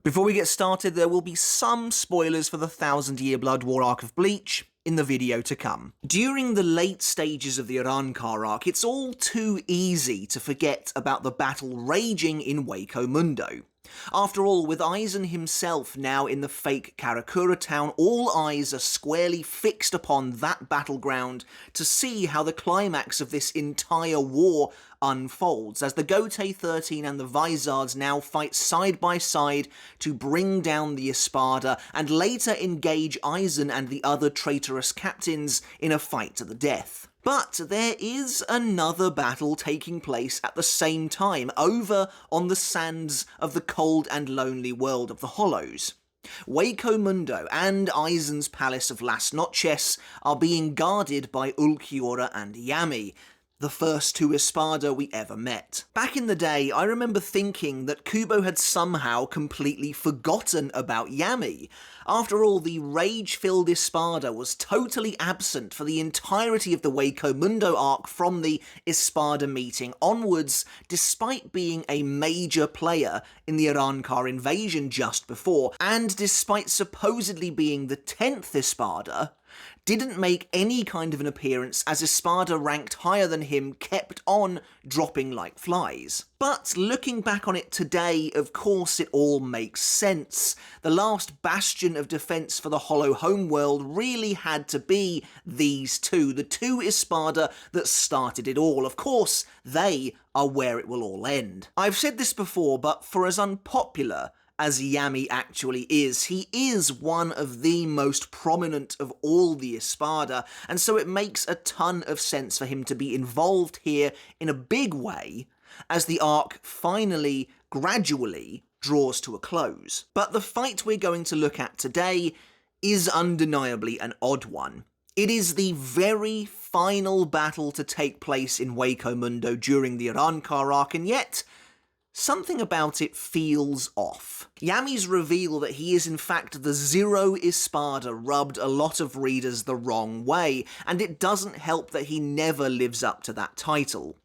Before we get started, there will be some spoilers for the 1000-Year Blood War arc of Bleach in the video to come. During the late stages of the Arrancar arc, it's all too easy to forget about the battle raging in Hueco Mundo. After all, with Aizen himself now in the fake Karakura town, all eyes are squarely fixed upon that battleground to see how the climax of this entire war unfolds, as the Gotei 13 and the Vizards now fight side by side to bring down the Espada, and later engage Aizen and the other traitorous captains in a fight to the death. But there is another battle taking place at the same time, over on the sands of the cold and lonely world of the Hollows. Hueco Mundo and Aizen's Palace of Las Noches are being guarded by Ulquiorra and Yammy, the first two Espada we ever met. Back in the day, I remember thinking that Kubo had somehow completely forgotten about Yammy. After all, the rage-filled Espada was totally absent for the entirety of the Hueco Mundo arc from the Espada meeting onwards, despite being a major player in the Arrancar invasion just before, and despite supposedly being the 10th Espada, didn't make any kind of an appearance as Espada ranked higher than him kept on dropping like flies. But looking back on it today, of course it all makes sense. The last bastion of defense for the Hollow Homeworld really had to be these two, the two Espada that started it all. Of course, they are where it will all end. I've said this before, but for as unpopular as Yammy actually is, he is one of the most prominent of all the Espada, and so it makes a ton of sense for him to be involved here in a big way as the arc finally, gradually, draws to a close. But the fight we're going to look at today is undeniably an odd one. It is the very final battle to take place in Hueco Mundo during the Arrancar arc, and yet something about it feels off. Yammy's reveal that he is in fact the Zero Espada rubbed a lot of readers the wrong way, and it doesn't help that he never lives up to that title.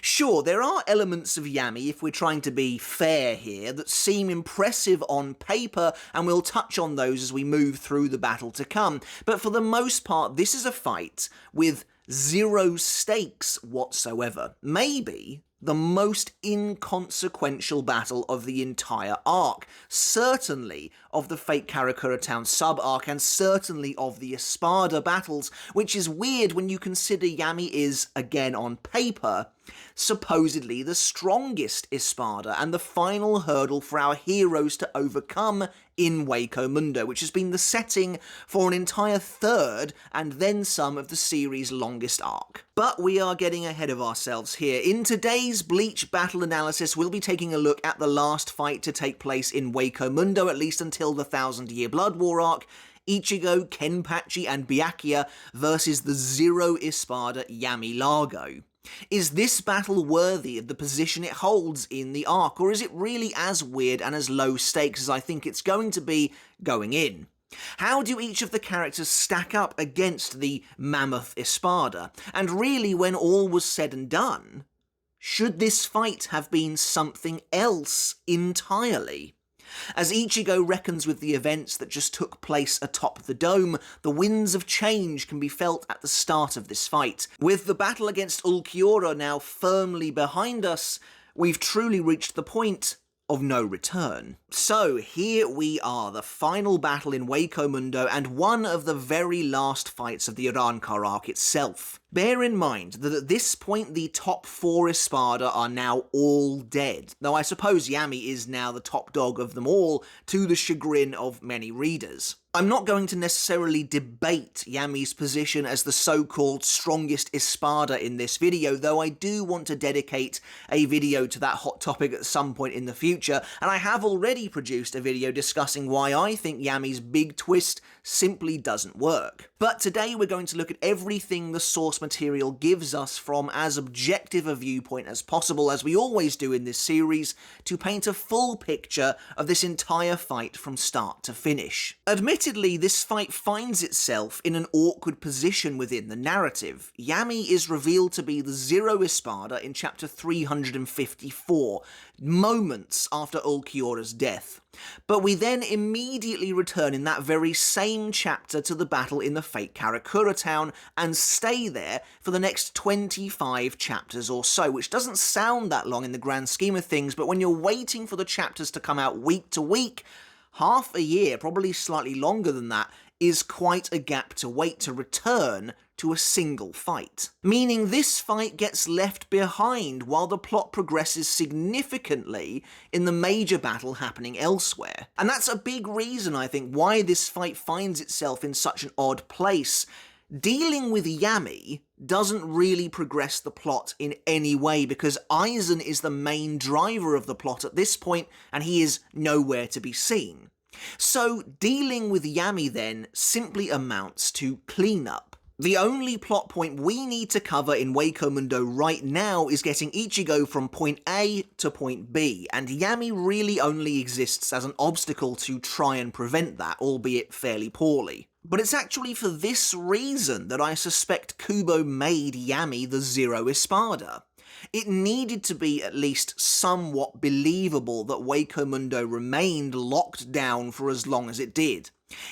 Sure, there are elements of Yammy, if we're trying to be fair here, that seem impressive on paper, and we'll touch on those as we move through the battle to come, but for the most part, this is a fight with zero stakes whatsoever. Maybe the most inconsequential battle of the entire arc, certainly of the fake Karakura Town sub-arc, and certainly of the Espada battles, which is weird when you consider Yammy is, again on paper, supposedly the strongest Espada, and the final hurdle for our heroes to overcome in Hueco Mundo, which has been the setting for an entire third and then some of the series' longest arc. But we are getting ahead of ourselves here. In today's Bleach battle analysis, we'll be taking a look at the last fight to take place in Hueco Mundo, at least until the 1000-Year Blood War arc, Ichigo, Kenpachi, and Byakuya versus the Zero Espada Yammy LLARGO. Is this battle worthy of the position it holds in the arc, or is it really as weird and as low stakes as I think it's going to be going in? How do each of the characters stack up against the Mammoth Espada? And really, when all was said and done, should this fight have been something else entirely? As Ichigo reckons with the events that just took place atop the dome, the winds of change can be felt at the start of this fight. With the battle against Ulquiorra now firmly behind us, we've truly reached the point of no return. So here we are, the final battle in Hueco Mundo, and one of the very last fights of the Arrancar arc itself. Bear in mind that at this point the top 4 Espada are now all dead, though I suppose Yammy is now the top dog of them all, to the chagrin of many readers. I'm not going to necessarily debate Yammy's position as the so-called strongest Espada in this video, though I do want to dedicate a video to that hot topic at some point in the future, and I have already produced a video discussing why I think Yammy's big twist simply doesn't work. But today we're going to look at everything the source material gives us from as objective a viewpoint as possible, as we always do in this series, to paint a full picture of this entire fight from start to finish. Admittedly, this fight finds itself in an awkward position within the narrative. Yammy is revealed to be the Zero Espada in chapter 354, moments after Ulquiorra's death. But we then immediately return in that very same chapter to the battle in the fake Karakura town and stay there for the next 25 chapters or so, which doesn't sound that long in the grand scheme of things, but when you're waiting for the chapters to come out week to week, half a year, probably slightly longer than that, is quite a gap to wait to return to a single fight. Meaning this fight gets left behind while the plot progresses significantly in the major battle happening elsewhere. And that's a big reason, I think, why this fight finds itself in such an odd place. Dealing with Yammy doesn't really progress the plot in any way because Aizen is the main driver of the plot at this point and he is nowhere to be seen. So dealing with Yammy then simply amounts to cleanup. The only plot point we need to cover in Wako Mundo right now is getting Ichigo from point A to point B, and Yammy really only exists as an obstacle to try and prevent that, albeit fairly poorly. But it's actually for this reason that I suspect Kubo made Yammy the Zero Espada. It needed to be at least somewhat believable that Wako Mundo remained locked down for as long as it did.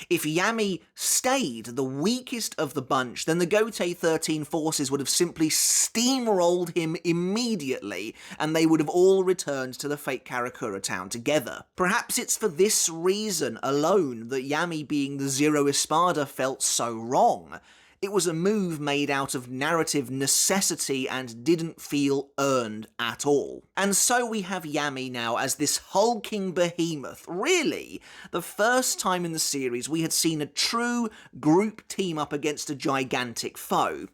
If Yammy stayed the weakest of the bunch, then the Gotei 13 forces would have simply steamrolled him immediately, and they would have all returned to the fake Karakura town together. Perhaps it's for this reason alone that Yammy being the Zero Espada felt so wrong. It was a move made out of narrative necessity and didn't feel earned at all. And so we have Yammy now as this hulking behemoth. Really, the first time in the series we had seen a true group team up against a gigantic foe.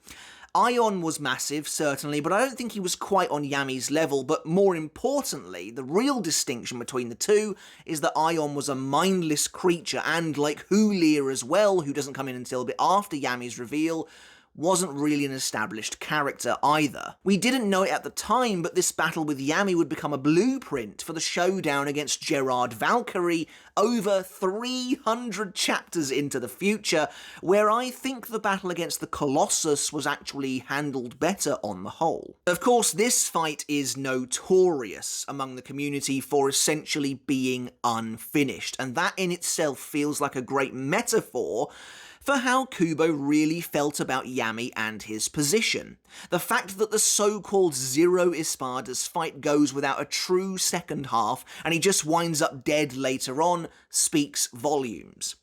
Aion was massive, certainly, but I don't think he was quite on Yammy's level, but more importantly, the real distinction between the two is that Aion was a mindless creature, and like Hulia as well, who doesn't come in until a bit after Yammy's reveal, wasn't really an established character either. We didn't know it at the time, but this battle with Yammy would become a blueprint for the showdown against Gerard Valkyrie over 300 chapters into the future, where I think the battle against the Colossus was actually handled better on the whole. Of course, this fight is notorious among the community for essentially being unfinished, and that in itself feels like a great metaphor for how Kubo really felt about Yammy and his position. The fact that the so-called Zero Espada's fight goes without a true second half, and he just winds up dead later on, speaks volumes.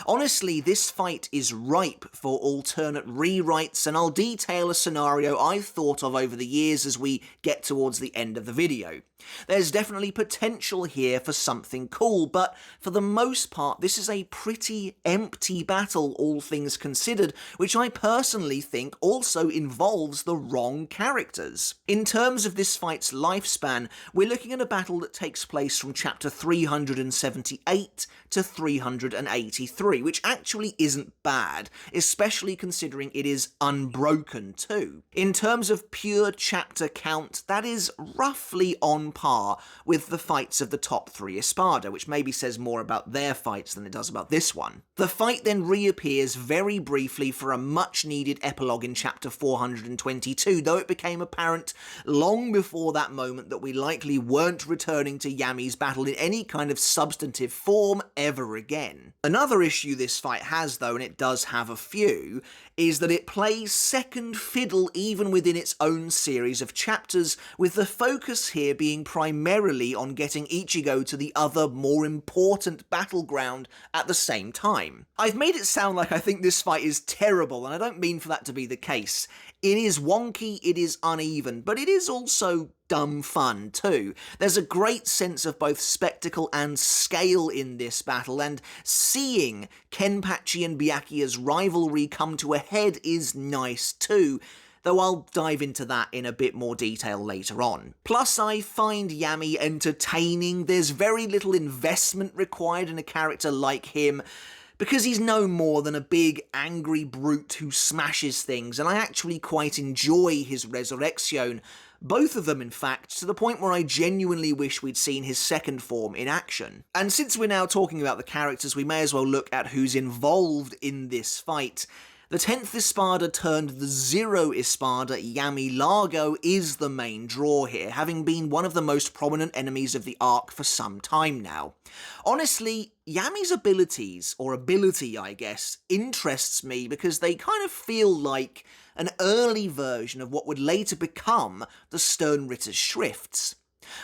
Honestly, this fight is ripe for alternate rewrites, and I'll detail a scenario I've thought of over the years as we get towards the end of the video. There's definitely potential here for something cool, but for the most part this is a pretty empty battle, all things considered, which I personally think also involves the wrong characters. In terms of this fight's lifespan, we're looking at a battle that takes place from chapter 378 to 383, which actually isn't bad, especially considering it is unbroken too. In terms of pure chapter count, that is roughly on par with the fights of the top 3 Espada, which maybe says more about their fights than it does about this one. The fight then reappears very briefly for a much needed epilogue in chapter 422, though it became apparent long before that moment that we likely weren't returning to Yammy's battle in any kind of substantive form ever again. Another issue this fight has though, and it does have a few, is that it plays second fiddle even within its own series of chapters, with the focus here being primarily on getting Ichigo to the other, more important battleground at the same time. I've made it sound like I think this fight is terrible, and I don't mean for that to be the case. It is wonky, it is uneven, but it is also dumb fun too. There's a great sense of both spectacle and scale in this battle, and seeing Kenpachi and Byakuya's rivalry come to a head is nice too, though I'll dive into that in a bit more detail later on. Plus, I find Yammy entertaining. There's very little investment required in a character like him, because he's no more than a big, angry brute who smashes things, and I actually quite enjoy his resurrection. Both of them, in fact, to the point where I genuinely wish we'd seen his second form in action. And since we're now talking about the characters, we may as well look at who's involved in this fight. The 10th Espada turned the Zero Espada, LLARGO, is the main draw here, having been one of the most prominent enemies of the arc for some time now. Honestly, Yammy's abilities, or ability I guess, interests me because they kind of feel like an early version of what would later become the Sternritter's Shrifts.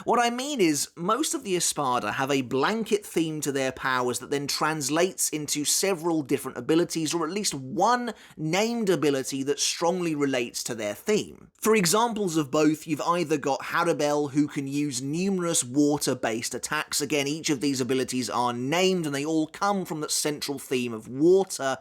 What I mean is, most of the Espada have a blanket theme to their powers that then translates into several different abilities, or at least one named ability that strongly relates to their theme. For examples of both, you've either got Haribel, who can use numerous water-based attacks. Again, each of these abilities are named and they all come from that central theme of water.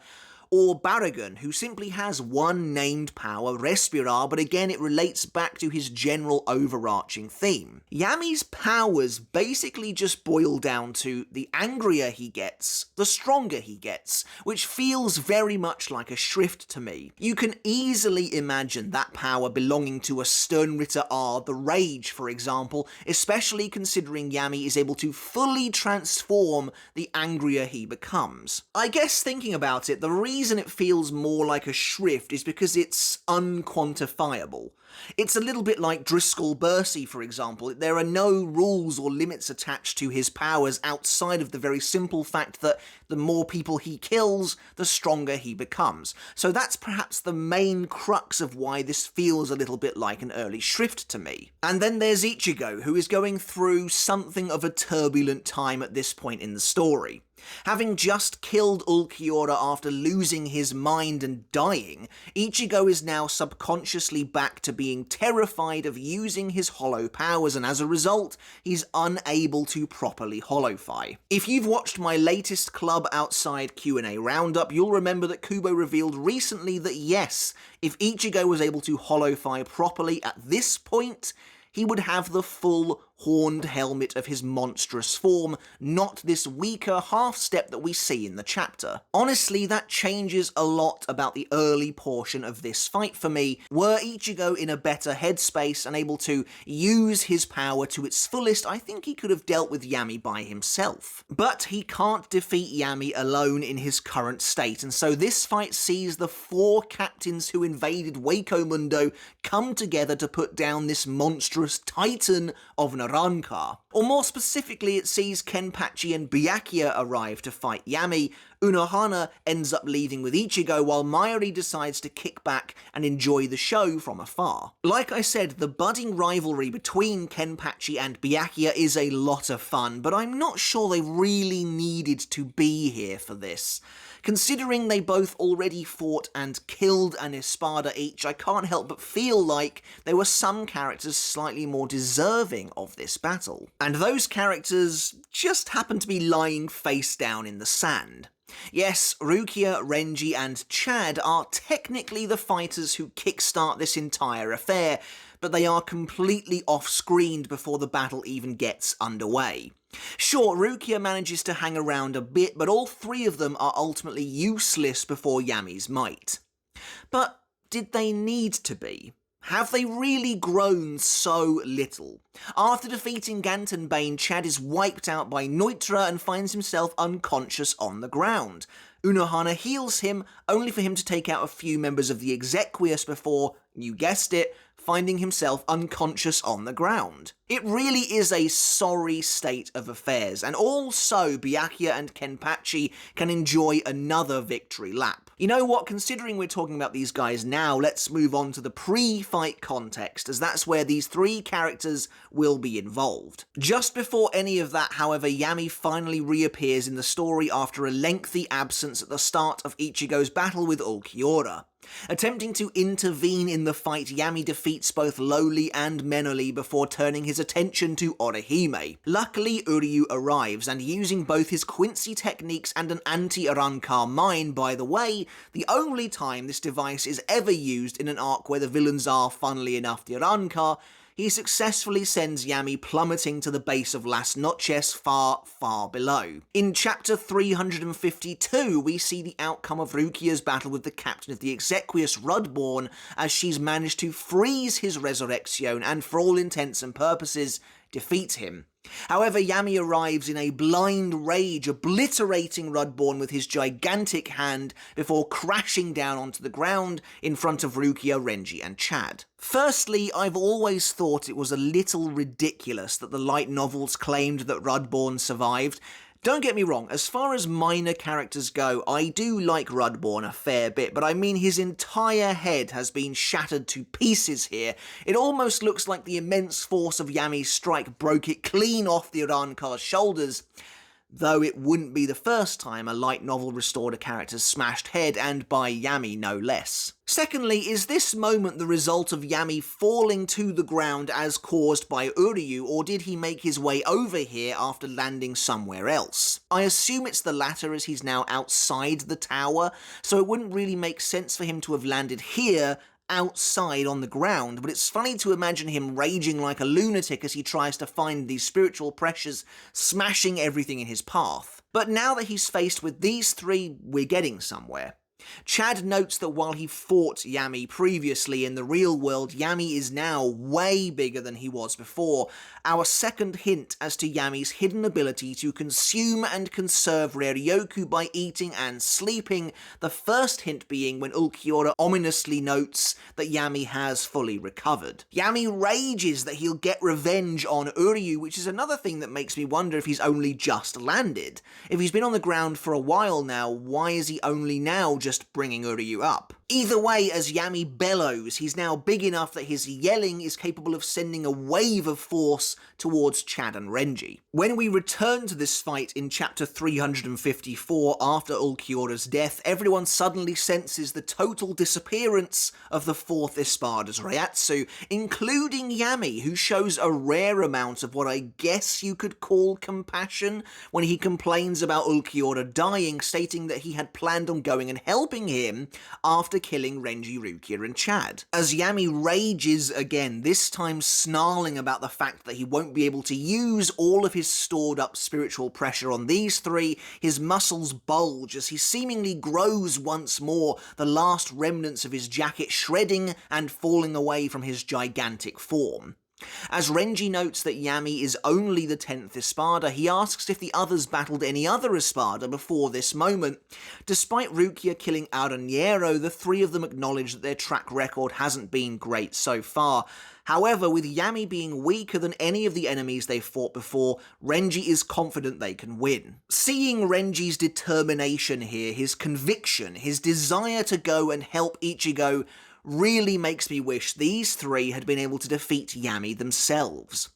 Or Baragon, who simply has one named power, Respirar, but again it relates back to his general overarching theme. Yammy's powers basically just boil down to the angrier he gets, the stronger he gets, which feels very much like a Shrift to me. You can easily imagine that power belonging to a Sternritter R, the Rage for example, especially considering Yammy is able to fully transform the angrier he becomes. I guess thinking about it, the reason it feels more like a Shrift is because it's unquantifiable. It's a little bit like Driscoll Bursey, for example. There are no rules or limits attached to his powers outside of the very simple fact that the more people he kills, the stronger he becomes. So that's perhaps the main crux of why this feels a little bit like an early Shrift to me. And then there's Ichigo, who is going through something of a turbulent time at this point in the story. Having just killed Ulquiorra after losing his mind and dying, Ichigo is now subconsciously back to being terrified of using his hollow powers, and as a result, he's unable to properly hollowfy. If you've watched my latest Club Outside Q&A roundup, you'll remember that Kubo revealed recently that yes, if Ichigo was able to hollowfy properly at this point, he would have the full horned helmet of his monstrous form, not this weaker half-step that we see in the chapter. Honestly, that changes a lot about the early portion of this fight for me. Were Ichigo in a better headspace and able to use his power to its fullest, I think he could have dealt with Yammy by himself. But he can't defeat Yammy alone in his current state, and so this fight sees the 4 captains who invaded Wako Mundo come together to put down this monstrous titan of Naranja. Or more specifically, it sees Kenpachi and Byakuya arrive to fight Yammy. Unohana ends up leaving with Ichigo, while Mayuri decides to kick back and enjoy the show from afar. Like I said, the budding rivalry between Kenpachi and Byakuya is a lot of fun, but I'm not sure they really needed to be here for this. Considering they both already fought and killed an Espada each, I can't help but feel like there were some characters slightly more deserving of this battle. And those characters just happen to be lying face down in the sand. Yes, Rukia, Renji, and Chad are technically the fighters who kickstart this entire affair, but they are completely off-screened before the battle even gets underway. Sure, Rukia manages to hang around a bit, but all 3 of them are ultimately useless before Yammy's might. But did they need to be? Have they really grown so little? After defeating Gantenbane, Chad is wiped out by Neutra and finds himself unconscious on the ground. Unohana heals him, only for him to take out a few members of the Exequious before, you guessed it, finding himself unconscious on the ground. It really is a sorry state of affairs, and also Byakuya and Kenpachi can enjoy another victory lap. You know what, considering we're talking about these guys now, let's move on to the pre-fight context, as that's where these 3 characters will be involved. Just before any of that, however, Yammy finally reappears in the story after a lengthy absence at the start of Ichigo's battle with Ulquiorra. Attempting to intervene in the fight, Yammy defeats both Lowly and Menoli before turning his attention to Orihime. Luckily, Uryu arrives, and using both his Quincy techniques and an anti-Arrancar mine, by the way, the only time this device is ever used in an arc where the villains are, funnily enough, the Arrancar, he successfully sends Yammy plummeting to the base of Las Noches far, far below. In chapter 352, we see the outcome of Rukia's battle with the captain of the Exequious, Rudborn, as she's managed to freeze his resurrection and, for all intents and purposes, defeat him. However, Yammy arrives in a blind rage, obliterating Rudborn with his gigantic hand before crashing down onto the ground in front of Rukia, Renji, and Chad. Firstly, I've always thought it was a little ridiculous that the light novels claimed that Rudborn survived. Don't get me wrong, as far as minor characters go, I do like Rudborn a fair bit, but I mean his entire head has been shattered to pieces here. It almost looks like the immense force of Yammy's strike broke it clean off the Arrancar's shoulders. Though it wouldn't be the first time a light novel restored a character's smashed head, and by Yammy no less. Secondly, is this moment the result of Yammy falling to the ground as caused by Uryu, or did he make his way over here after landing somewhere else? I assume it's the latter, as he's now outside the tower, so it wouldn't really make sense for him to have landed here outside on the ground, but it's funny to imagine him raging like a lunatic as he tries to find these spiritual pressures, smashing everything in his path. But now that he's faced with these three, we're getting somewhere. Chad notes that while he fought Yammy previously in the real world, Yammy is now way bigger than he was before. Our second hint as to Yammy's hidden ability to consume and conserve Ryoryoku by eating and sleeping, the first hint being when Ulquiorra ominously notes that Yammy has fully recovered. Yammy rages that he'll get revenge on Uryu, which is another thing that makes me wonder if he's only just landed. If he's been on the ground for a while now, why is he only now just bringing Uryu up? Either way, as Yammy bellows, he's now big enough that his yelling is capable of sending a wave of force towards Chad and Renji. When we return to this fight in chapter 354 after Ulquiorra's death, everyone suddenly senses the total disappearance of the fourth Espada's Reiatsu, including Yammy, who shows a rare amount of what I guess you could call compassion when he complains about Ulquiorra dying, stating that he had planned on going and helping him after killing Renji, Rukia, and Chad. As Yammy rages again, this time snarling about the fact that he won't be able to use all of his stored up spiritual pressure on these three, his muscles bulge as he seemingly grows once more, the last remnants of his jacket shredding and falling away from his gigantic form. As Renji notes that Yammy is only the 10th Espada, he asks if the others battled any other Espada before this moment. Despite Rukia killing Araniero, the three of them acknowledge that their track record hasn't been great so far. However, with Yammy being weaker than any of the enemies they've fought before, Renji is confident they can win. Seeing Renji's determination here, his conviction, his desire to go and help Ichigo, really makes me wish these three had been able to defeat Yammy themselves.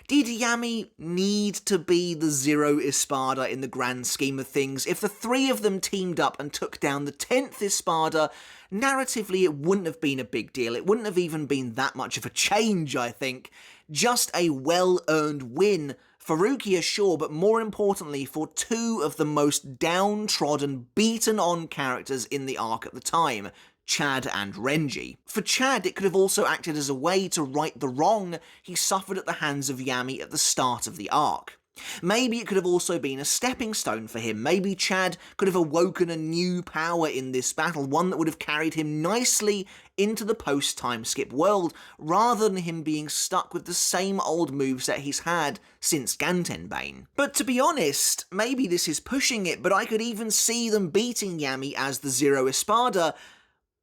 Did Yammy need to be the Zero Espada in the grand scheme of things? If the three of them teamed up and took down the 10th Espada, narratively it wouldn't have been a big deal. It wouldn't have even been that much of a change, I think. Just a well-earned win for Rukia, sure, but more importantly for two of the most downtrodden, beaten-on characters in the arc at the time, Chad and Renji. For Chad, it could have also acted as a way to right the wrong he suffered at the hands of Yammy at the start of the arc. Maybe it could have also been a stepping stone for him. Maybe Chad could have awoken a new power in this battle, one that would have carried him nicely into the post-time skip world, rather than him being stuck with the same old moveset he's had since Gantenbane. But to be honest, maybe this is pushing it, but I could even see them beating Yammy as the Zero Espada,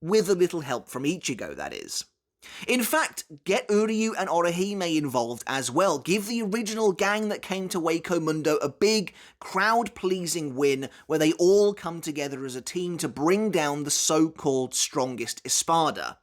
with a little help from Ichigo, that is. In fact, get Uryu and Orihime involved as well. Give the original gang that came to Wako Mundo a big, crowd-pleasing win where they all come together as a team to bring down the so-called strongest Espada.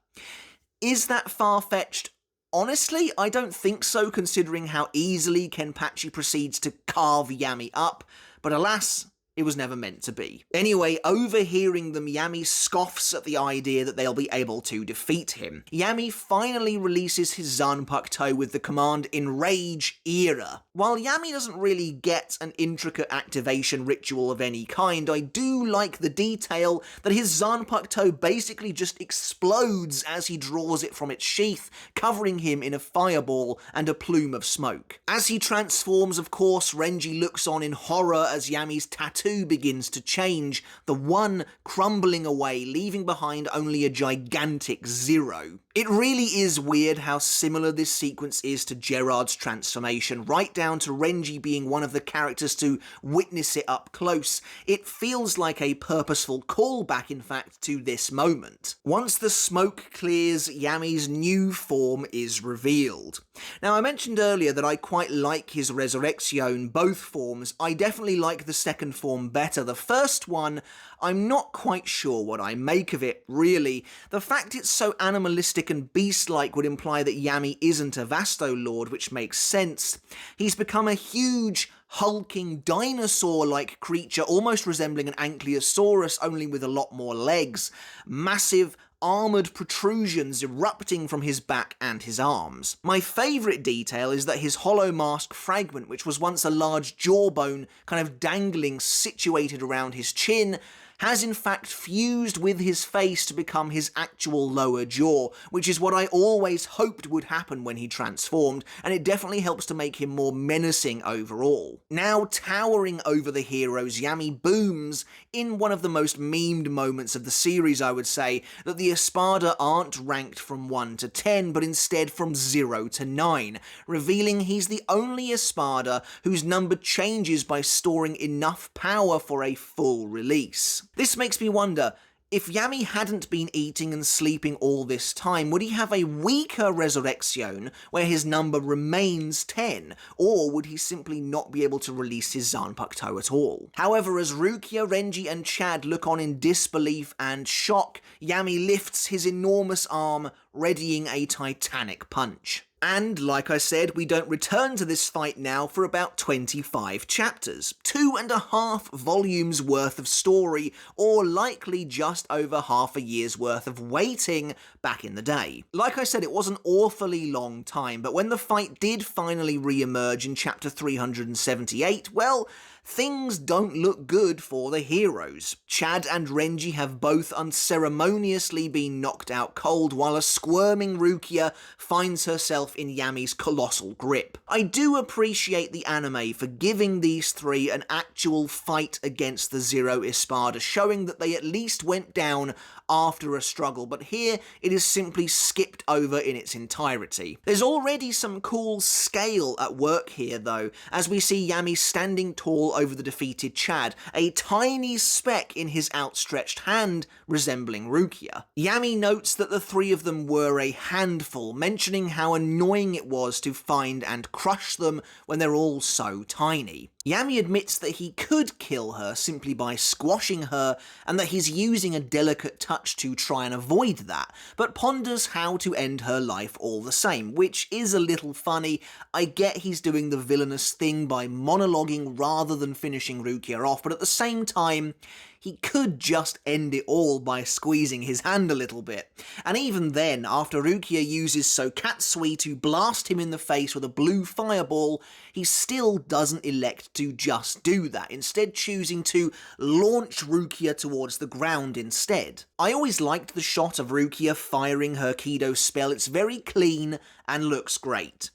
Is that far-fetched? Honestly, I don't think so, considering how easily Kenpachi proceeds to carve Yammy up, but alas, it was never meant to be. Anyway, overhearing them, Yammy scoffs at the idea that they'll be able to defeat him. Yammy finally releases his Zanpakuto with the command Enrage Era. While Yammy doesn't really get an intricate activation ritual of any kind, I do like the detail that his Zanpakuto basically just explodes as he draws it from its sheath, covering him in a fireball and a plume of smoke. As he transforms, of course, Renji looks on in horror as Yammy's tattoo begins to change, the one crumbling away, leaving behind only a gigantic zero. It really is weird how similar this sequence is to Gerard's transformation, right down to Renji being one of the characters to witness it up close. It feels like a purposeful callback, in fact, to this moment. Once the smoke clears, Yammy's new form is revealed. Now, I mentioned earlier that I quite like his Resurrection, both forms. I definitely like the second form better. The first one, I'm not quite sure what I make of it, really. The fact it's so animalistic and beast-like would imply that Yammy isn't a Vasto Lord, which makes sense. He's become a huge, hulking, dinosaur-like creature, almost resembling an Ankylosaurus, only with a lot more legs. Massive, armoured protrusions erupting from his back and his arms. My favourite detail is that his hollow mask fragment, which was once a large jawbone kind of dangling situated around his chin, has in fact fused with his face to become his actual lower jaw, which is what I always hoped would happen when he transformed, and it definitely helps to make him more menacing overall. Now towering over the heroes, Yammy booms in one of the most memed moments of the series, I would say, that the Espada aren't ranked from 1 to 10, but instead from 0 to 9, revealing he's the only Espada whose number changes by storing enough power for a full release. This makes me wonder, if Yammy hadn't been eating and sleeping all this time, would he have a weaker Resurrection where his number remains 10, or would he simply not be able to release his Zanpakuto at all? However, as Rukia, Renji and Chad look on in disbelief and shock, Yammy lifts his enormous arm, readying a titanic punch. And, like I said, we don't return to this fight now for about 25 chapters. 2.5 volumes worth of story, or likely just over half a year's worth of waiting back in the day. Like I said, it was an awfully long time, but when the fight did finally re-emerge in chapter 378, well, things don't look good for the heroes. Chad and Renji have both unceremoniously been knocked out cold, while a squirming Rukia finds herself in Yammy's colossal grip. I do appreciate the anime for giving these three an actual fight against the Zero Espada, showing that they at least went down after a struggle, but here it is simply skipped over in its entirety. There's already some cool scale at work here though, as we see Yammy standing tall over the defeated Chad, a tiny speck in his outstretched hand resembling Rukia. Yammy notes that the three of them were a handful, mentioning how annoying it was to find and crush them when they're all so tiny. Yammy admits that he could kill her simply by squashing her, and that he's using a delicate touch to try and avoid that, but ponders how to end her life all the same, which is a little funny. I get he's doing the villainous thing by monologuing rather than finishing Rukia off, but at the same time, he could just end it all by squeezing his hand a little bit. And even then, after Rukia uses Sokatsui to blast him in the face with a blue fireball, he still doesn't elect to just do that, instead choosing to launch Rukia towards the ground instead. I always liked the shot of Rukia firing her Kido spell. It's very clean and looks great.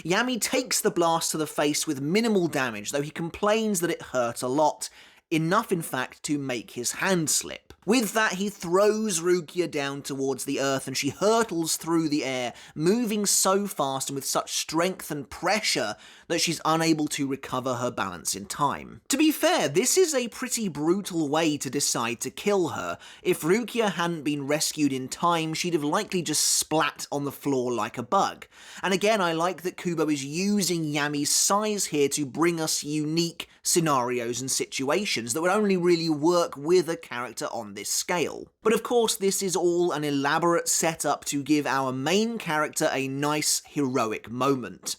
Yammy takes the blast to the face with minimal damage, though he complains that it hurt a lot. Enough, in fact, to make his hand slip. With that, he throws Rukia down towards the earth and she hurtles through the air, moving so fast and with such strength and pressure that she's unable to recover her balance in time. To be fair, this is a pretty brutal way to decide to kill her. If Rukia hadn't been rescued in time, she'd have likely just splat on the floor like a bug. And again, I like that Kubo is using Yammy's size here to bring us unique scenarios and situations that would only really work with a character on this scale. But of course, this is all an elaborate setup to give our main character a nice heroic moment.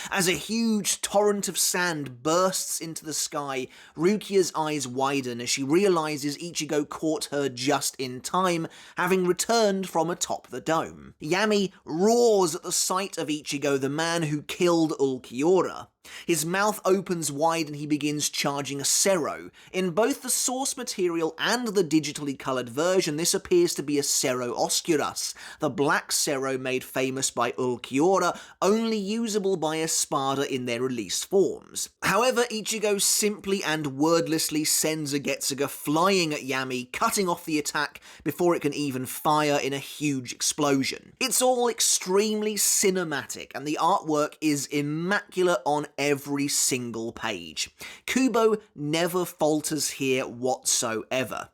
As a huge torrent of sand bursts into the sky, Rukia's eyes widen as she realises Ichigo caught her just in time, having returned from atop the dome. Yammy roars at the sight of Ichigo, the man who killed Ulquiorra. His mouth opens wide and he begins charging a Cero. In both the source material and the digitally coloured version, this appears to be a Cero Oscurus, the black Cero made famous by Ulquiorra, only usable by Espada in their released forms. However, Ichigo simply and wordlessly sends a Getsuga flying at Yammy, cutting off the attack before it can even fire in a huge explosion. It's all extremely cinematic, and the artwork is immaculate on every single page. Kubo never falters here whatsoever.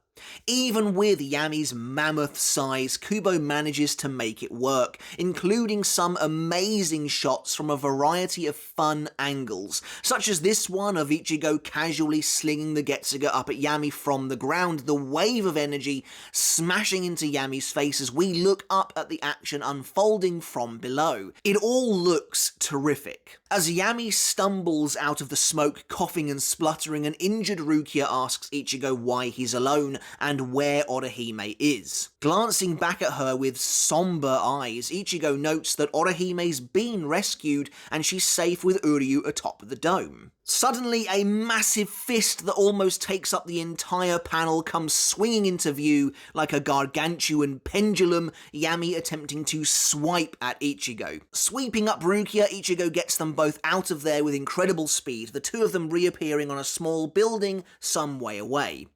Even with Yammy's mammoth size, Kubo manages to make it work, including some amazing shots from a variety of fun angles, such as this one of Ichigo casually slinging the Getsuga up at Yammy from the ground, the wave of energy smashing into Yammy's face as we look up at the action unfolding from below. It all looks terrific. As Yammy stumbles out of the smoke, coughing and spluttering, an injured Rukia asks Ichigo why he's alone and where Orihime is. Glancing back at her with somber eyes, Ichigo notes that Orihime's been rescued and she's safe with Uryu atop the dome. Suddenly, a massive fist that almost takes up the entire panel comes swinging into view like a gargantuan pendulum, Yammy attempting to swipe at Ichigo. Sweeping up Rukia, Ichigo gets them both out of there with incredible speed, the two of them reappearing on a small building some way away.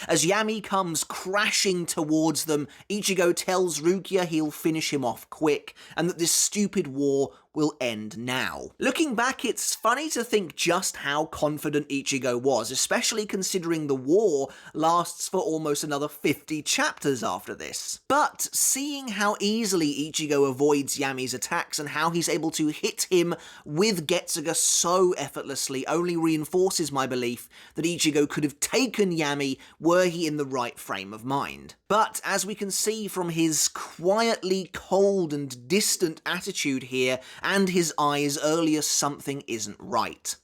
As Yammy comes crashing towards them, Ichigo tells Rukia he'll finish him off quick, and that this stupid war will end now. Looking back, it's funny to think just how confident Ichigo was, especially considering the war lasts for almost another 50 chapters after this. But seeing how easily Ichigo avoids Yammy's attacks and how he's able to hit him with Getsuga so effortlessly only reinforces my belief that Ichigo could have taken Yammy were he in the right frame of mind. But as we can see from his quietly cold and distant attitude here, and his eyes earlier, something isn't right.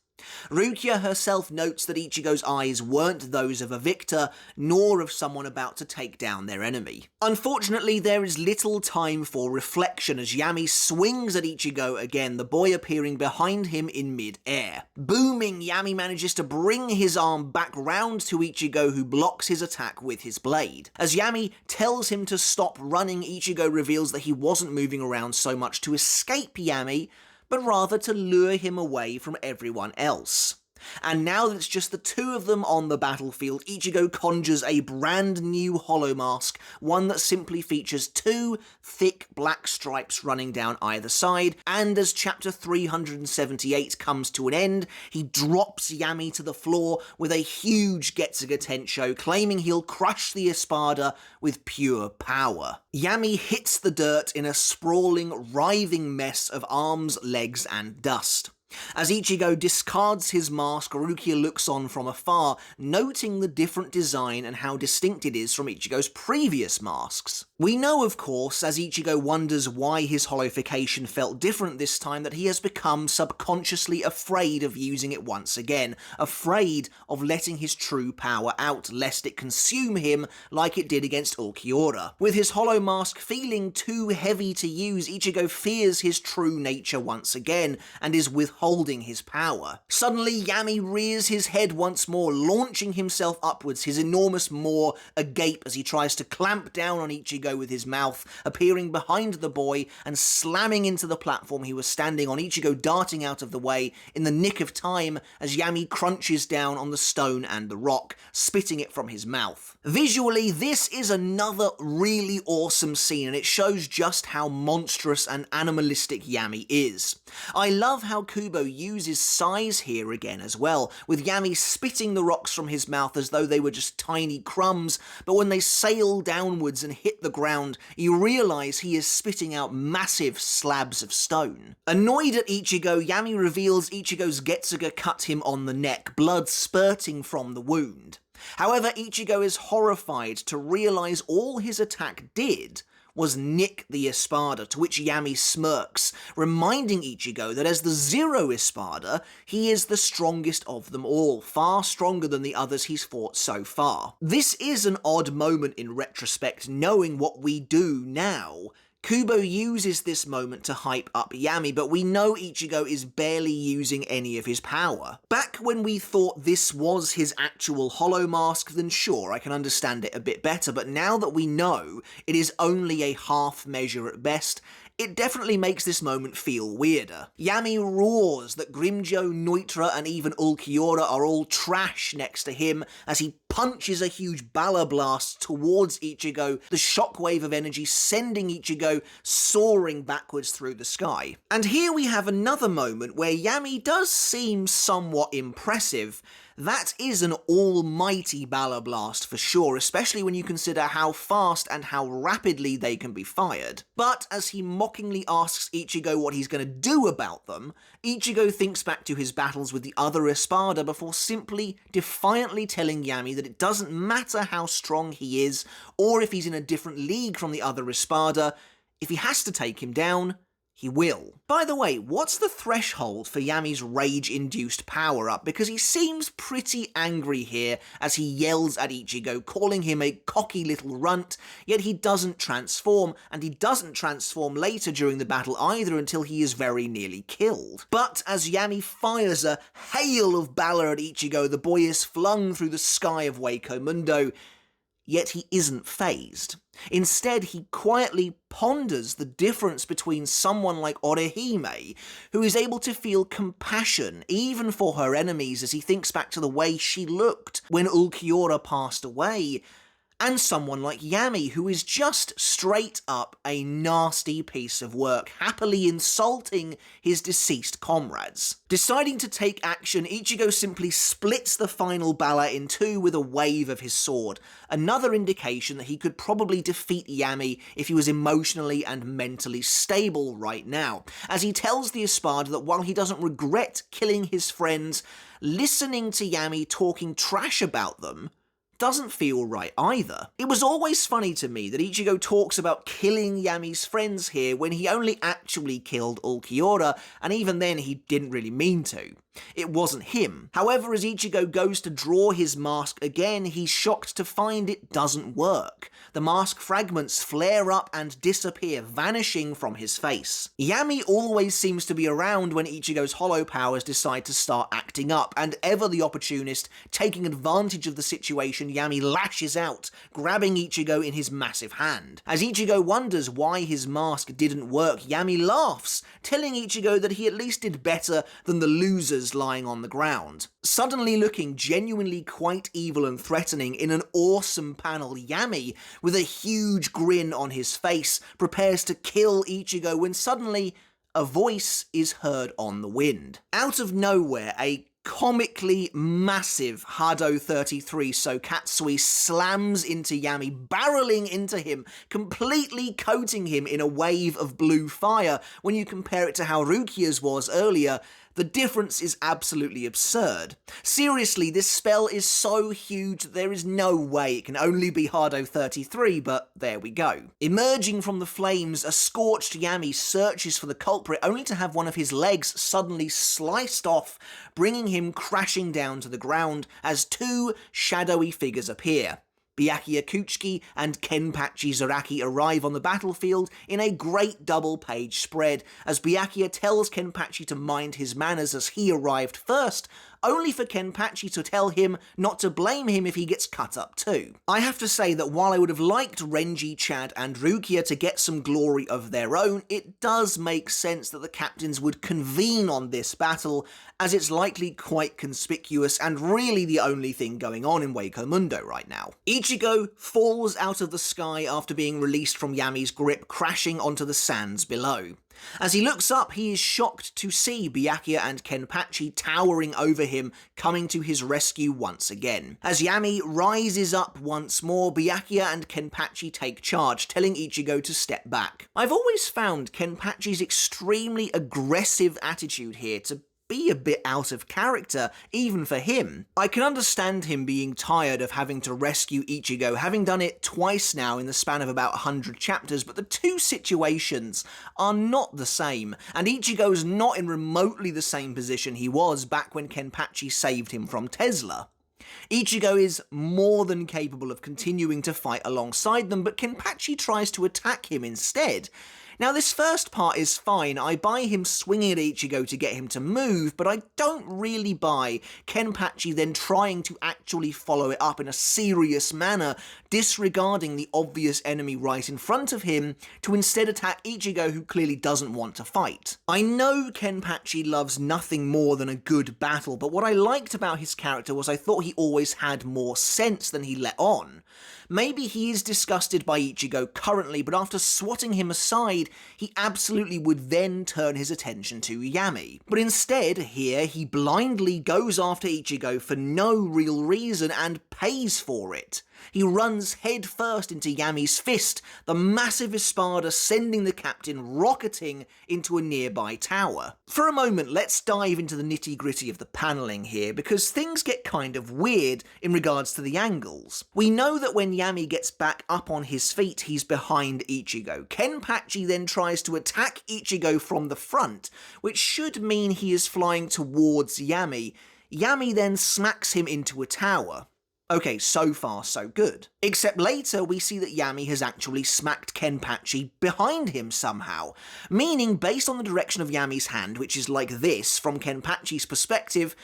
Rukia herself notes that Ichigo's eyes weren't those of a victor, nor of someone about to take down their enemy. Unfortunately, there is little time for reflection as Yammy swings at Ichigo again, the boy appearing behind him in mid-air. Booming, Yammy manages to bring his arm back round to Ichigo, who blocks his attack with his blade. As Yammy tells him to stop running, Ichigo reveals that he wasn't moving around so much to escape Yammy, but rather to lure him away from everyone else. And now that it's just the two of them on the battlefield, Ichigo conjures a brand new hollow mask, one that simply features two thick black stripes running down either side, and as chapter 378 comes to an end, he drops Yammy to the floor with a huge Getsuga Tensho, claiming he'll crush the Espada with pure power. Yammy hits the dirt in a sprawling, writhing mess of arms, legs, and dust. As Ichigo discards his mask, Rukia looks on from afar, noting the different design and how distinct it is from Ichigo's previous masks. We know, of course, as Ichigo wonders why his hollowification felt different this time, that he has become subconsciously afraid of using it once again, afraid of letting his true power out, lest it consume him like it did against Ulquiorra. With his hollow mask feeling too heavy to use, Ichigo fears his true nature once again, and is withholding his power. Suddenly, Yammy rears his head once more, launching himself upwards, his enormous maw agape as he tries to clamp down on Ichigo with his mouth, appearing behind the boy and slamming into the platform he was standing on, Ichigo darting out of the way in the nick of time as Yammy crunches down on the stone and the rock, spitting it from his mouth. Visually, this is another really awesome scene, and it shows just how monstrous and animalistic Yammy is. I love how Kubo uses size here again as well, with Yammy spitting the rocks from his mouth as though they were just tiny crumbs, but when they sail downwards and hit the ground, you realise he is spitting out massive slabs of stone. Annoyed at Ichigo, Yammy reveals Ichigo's Getsuga cut him on the neck, blood spurting from the wound. However, Ichigo is horrified to realise all his attack did was nick the Espada, to which Yammy smirks, reminding Ichigo that as the Zero Espada, he is the strongest of them all, far stronger than the others he's fought so far. This is an odd moment in retrospect, knowing what we do now, Kubo uses this moment to hype up Yammy, but we know Ichigo is barely using any of his power. Back when we thought this was his actual hollow mask, then sure, I can understand it a bit better, but now that we know it is only a half measure at best, it definitely makes this moment feel weirder. Yammy roars that Grimmjow, Neutra, and even Ulquiorra are all trash next to him as he punches a huge Bala Blast towards Ichigo, the shockwave of energy sending Ichigo soaring backwards through the sky. And here we have another moment where Yammy does seem somewhat impressive. That is an almighty Bala Blast for sure, especially when you consider how fast and how rapidly they can be fired. But as he mockingly asks Ichigo what he's going to do about them, Ichigo thinks back to his battles with the other Espada before simply defiantly telling Yammy that it doesn't matter how strong he is, or if he's in a different league from the other Espada, if he has to take him down, he will. By the way, what's the threshold for Yammy's rage-induced power-up? Because he seems pretty angry here as he yells at Ichigo, calling him a cocky little runt, yet he doesn't transform, and he doesn't transform later during the battle either until he is very nearly killed. But as Yammy fires a hail of Bala at Ichigo, the boy is flung through the sky of Hueco Mundo, yet he isn't fazed. Instead, he quietly ponders the difference between someone like Orihime, who is able to feel compassion even for her enemies as he thinks back to the way she looked when Ulquiorra passed away, and someone like Yammy, who is just straight up a nasty piece of work, happily insulting his deceased comrades. Deciding to take action, Ichigo simply splits the final Bala in two with a wave of his sword, another indication that he could probably defeat Yammy if he was emotionally and mentally stable right now, as he tells the Espada that while he doesn't regret killing his friends, listening to Yammy talking trash about them doesn't feel right either. It was always funny to me that Ichigo talks about killing Yammy's friends here when he only actually killed Ulquiorra, and even then he didn't really mean to. It wasn't him. However, as Ichigo goes to draw his mask again, he's shocked to find it doesn't work. The mask fragments flare up and disappear, vanishing from his face. Yammy always seems to be around when Ichigo's hollow powers decide to start acting up, and ever the opportunist, taking advantage of the situation, Yammy lashes out, grabbing Ichigo in his massive hand. As Ichigo wonders why his mask didn't work, Yammy laughs, telling Ichigo that he at least did better than the losers lying on the ground. Suddenly looking genuinely quite evil and threatening in an awesome panel, Yammy, with a huge grin on his face, prepares to kill Ichigo when suddenly a voice is heard on the wind. Out of nowhere, a comically massive Hado 33 Sokatsui slams into Yammy, barreling into him, completely coating him in a wave of blue fire. When you compare it to how Rukia's was earlier, the difference is absolutely absurd. Seriously, this spell is so huge that there is no way it can only be Hado 33, but there we go. Emerging from the flames, a scorched Yammy searches for the culprit, only to have one of his legs suddenly sliced off, bringing him crashing down to the ground as two shadowy figures appear. Byakuya Kuchiki and Kenpachi Zaraki arrive on the battlefield in a great double-page spread, as Byakuya tells Kenpachi to mind his manners as he arrived first, only for Kenpachi to tell him not to blame him if he gets cut up too. I have to say that while I would have liked Renji, Chad and Rukia to get some glory of their own, it does make sense that the captains would convene on this battle, as it's likely quite conspicuous and really the only thing going on in Hueco Mundo right now. Ichigo falls out of the sky after being released from Yammy's grip, crashing onto the sands below. As he looks up, he is shocked to see Byakuya and Kenpachi towering over him, coming to his rescue once again. As Yammy rises up once more, Byakuya and Kenpachi take charge, telling Ichigo to step back. I've always found Kenpachi's extremely aggressive attitude here to be a bit out of character, even for him. I can understand him being tired of having to rescue Ichigo, having done it twice now in the span of about 100 chapters, but the two situations are not the same, and Ichigo's not in remotely the same position he was back when Kenpachi saved him from Tesla. Ichigo is more than capable of continuing to fight alongside them, but Kenpachi tries to attack him instead. Now, this first part is fine. I buy him swinging at Ichigo to get him to move, but I don't really buy Kenpachi then trying to actually follow it up in a serious manner, disregarding the obvious enemy right in front of him to instead attack Ichigo, who clearly doesn't want to fight. I know Kenpachi loves nothing more than a good battle, but what I liked about his character was I thought he always had more sense than he let on. Maybe he is disgusted by Ichigo currently, but after swatting him aside, he absolutely would then turn his attention to Yammy. But instead, here, he blindly goes after Ichigo for no real reason and pays for it. He runs head first into Yammy's fist, the massive Espada sending the captain rocketing into a nearby tower. For a moment, let's dive into the nitty-gritty of the panelling here, because things get kind of weird in regards to the angles. We know that when Yammy gets back up on his feet, he's behind Ichigo. Kenpachi then tries to attack Ichigo from the front, which should mean he is flying towards Yammy. Yammy then smacks him into a tower. Okay, so far so good. Except later we see that Yammy has actually smacked Kenpachi behind him somehow, meaning based on the direction of Yammy's hand, which is like this from Kenpachi's perspective,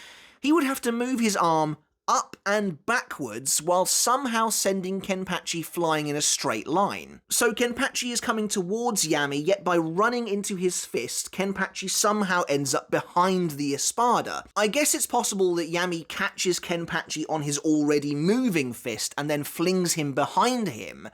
he would have to move his arm up and backwards while somehow sending Kenpachi flying in a straight line. So Kenpachi is coming towards Yammy, yet by running into his fist, Kenpachi somehow ends up behind the Espada. I guess it's possible that Yammy catches Kenpachi on his already moving fist and then flings him behind him.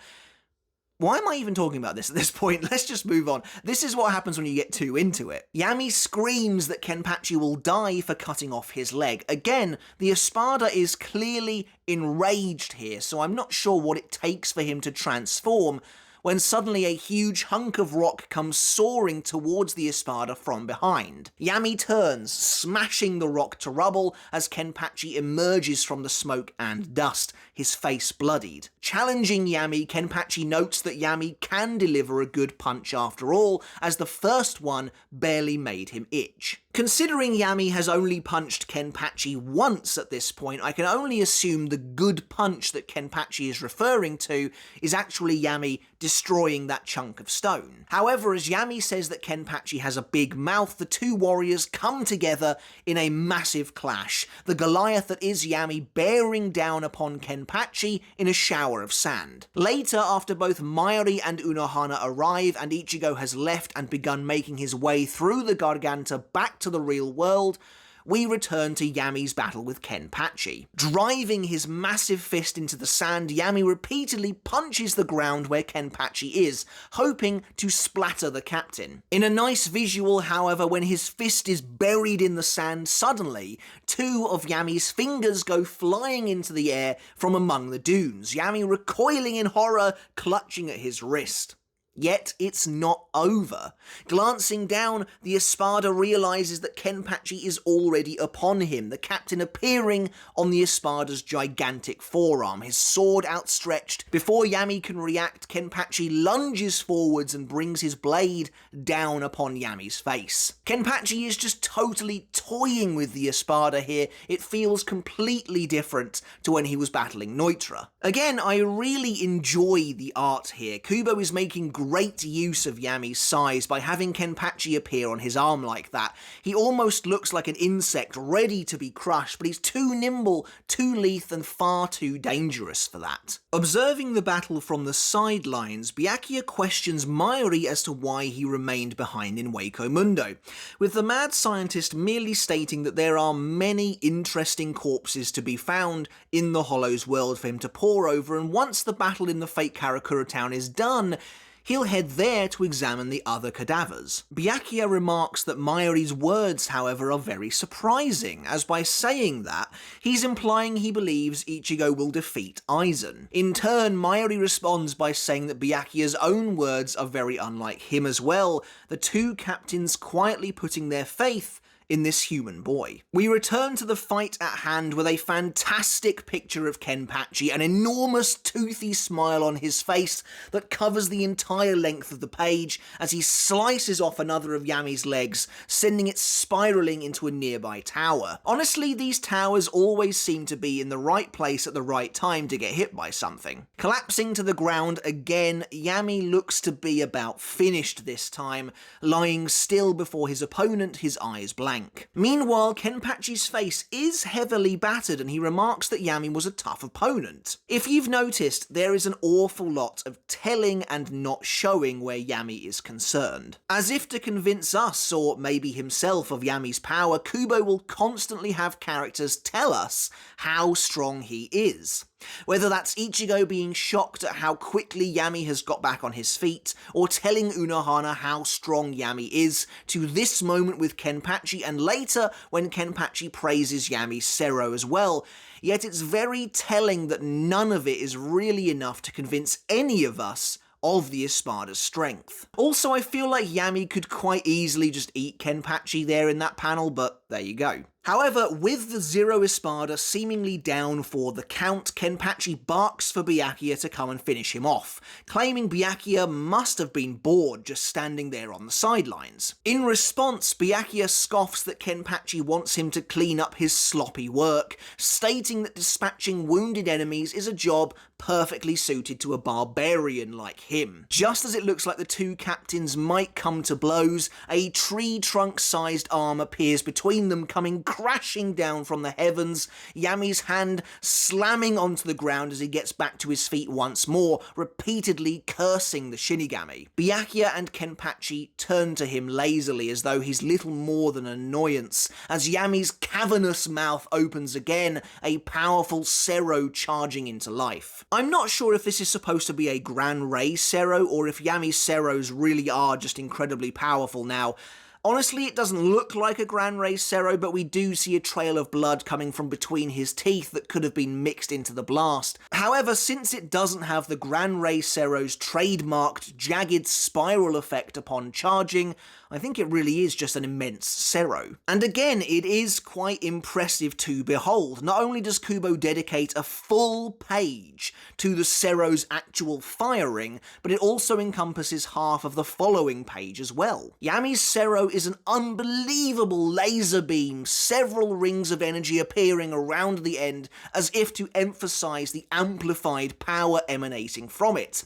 Why am I even talking about this at this point? Let's just move on. This is what happens when you get too into it. Yammy screams that Kenpachi will die for cutting off his leg. Again, the Espada is clearly enraged here, so I'm not sure what it takes for him to transform, when suddenly a huge hunk of rock comes soaring towards the Espada from behind. Yammy turns, smashing the rock to rubble as Kenpachi emerges from the smoke and dust, his face bloodied. Challenging Yammy, Kenpachi notes that Yammy can deliver a good punch after all, as the first one barely made him itch. Considering Yammy has only punched Kenpachi once at this point, I can only assume the good punch that Kenpachi is referring to is actually Yammy destroying that chunk of stone. However, as Yammy says that Kenpachi has a big mouth, the two warriors come together in a massive clash, the Goliath that is Yammy bearing down upon Kenpachi in a shower of sand. Later, after both Mayuri and Unohana arrive and Ichigo has left and begun making his way through the Garganta back to the real world, we return to Yammy's battle with Kenpachi. Driving his massive fist into the sand, Yammy repeatedly punches the ground where Kenpachi is, hoping to splatter the captain. In a nice visual, however, when his fist is buried in the sand, suddenly, two of Yammy's fingers go flying into the air from among the dunes, Yammy recoiling in horror, clutching at his wrist. Yet it's not over. Glancing down, the Espada realizes that Kenpachi is already upon him, the captain appearing on the Espada's gigantic forearm, his sword outstretched. Before Yammy can react, Kenpachi lunges forwards and brings his blade down upon Yammy's face. Kenpachi is just totally toying with the Espada here. It feels completely different to when he was battling Neutra. Again, I really enjoy the art here. Kubo is making great use of Yammy's size by having Kenpachi appear on his arm like that. He almost looks like an insect ready to be crushed, but he's too nimble, too lithe, and far too dangerous for that. Observing the battle from the sidelines, Byakuya questions Mayuri as to why he remained behind in Hueco Mundo, with the mad scientist merely stating that there are many interesting corpses to be found in the Hollow's world for him to pore over, and once the battle in the fake Karakura town is done, he'll head there to examine the other cadavers. Byakuya remarks that Mayuri's words, however, are very surprising, as by saying that, he's implying he believes Ichigo will defeat Aizen. In turn, Mayuri responds by saying that Byakuya's own words are very unlike him as well, the two captains quietly putting their faith in this human boy. We return to the fight at hand with a fantastic picture of Kenpachi, an enormous toothy smile on his face that covers the entire length of the page as he slices off another of Yammy's legs, sending it spiraling into a nearby tower. Honestly, these towers always seem to be in the right place at the right time to get hit by something. Collapsing to the ground again, Yammy looks to be about finished this time, lying still before his opponent, his eyes blank. Meanwhile, Kenpachi's face is heavily battered and he remarks that Yammy was a tough opponent. If you've noticed, there is an awful lot of telling and not showing where Yammy is concerned. As if to convince us, or maybe himself, of Yammy's power, Kubo will constantly have characters tell us how strong he is. Whether that's Ichigo being shocked at how quickly Yammy has got back on his feet, or telling Unohana how strong Yammy is, to this moment with Kenpachi, and later when Kenpachi praises Yammy's Zero as well, yet it's very telling that none of it is really enough to convince any of us of the Espada's strength. Also, I feel like Yammy could quite easily just eat Kenpachi there in that panel, but there you go. However, with the Zero Espada seemingly down for the count, Kenpachi barks for Byakuya to come and finish him off, claiming Byakuya must have been bored just standing there on the sidelines. In response, Byakuya scoffs that Kenpachi wants him to clean up his sloppy work, stating that dispatching wounded enemies is a job perfectly suited to a barbarian like him. Just as it looks like the two captains might come to blows, a tree trunk-sized arm appears between them, coming crashing down from the heavens, Yammy's hand slamming onto the ground as he gets back to his feet once more, repeatedly cursing the Shinigami. Byakuya and Kenpachi turn to him lazily as though he's little more than an annoyance, as Yammy's cavernous mouth opens again, a powerful Zero charging into life. I'm not sure if this is supposed to be a Gran Rey Zero, or if Yammy's Zeros really are just incredibly powerful now. Honestly, it doesn't look like a Gran Rey Zero, but we do see a trail of blood coming from between his teeth that could have been mixed into the blast. However, since it doesn't have the Gran Rey Zero's trademarked jagged spiral effect upon charging, I think it really is just an immense Zero. And again, it is quite impressive to behold. Not only does Kubo dedicate a full page to the Zero's actual firing, but it also encompasses half of the following page as well. Yammy's Zero is an unbelievable laser beam, several rings of energy appearing around the end as if to emphasize the amplified power emanating from it.